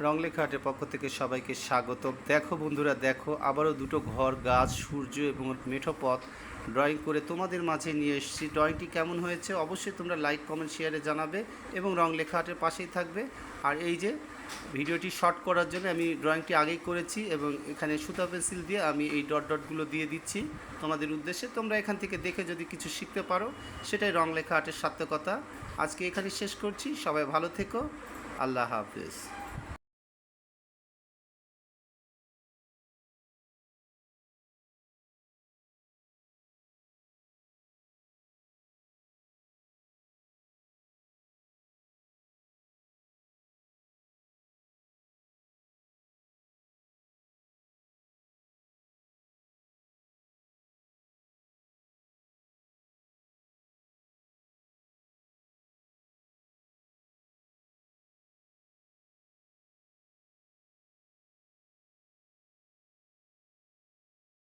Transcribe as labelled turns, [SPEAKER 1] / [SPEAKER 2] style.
[SPEAKER 1] রংলেখা আর্টের পক্ষ থেকে সবাইকে স্বাগত। দেখো বন্ধুরা, দেখো আবারও দুটো ঘর, গাছ, সূর্য এবং মেঠো পথ ড্রয়িং করে তোমাদের মাঝে নিয়ে এসেছি। ড্রয়িংটি কেমন হয়েছে অবশ্যই তোমরা লাইক, কমেন্ট, শেয়ারে জানাবে এবং রংলেখা আর্টের পাশেই থাকবে। আর এই যে ভিডিওটি শর্ট করার জন্য আমি ড্রয়িংটি আগেই করেছি এবং এখানে সুতা পেন্সিল দিয়ে আমি এই ডট ডটগুলো দিয়ে দিচ্ছি তোমাদের উদ্দেশ্যে। তোমরা এখান থেকে দেখে যদি কিছু শিখতে পারো সেটাই রংলেখা আর্টের সার্থকতা। আজকে এখানে শেষ করছি। সবাই ভালো থেকো। আল্লাহ হাফেজ।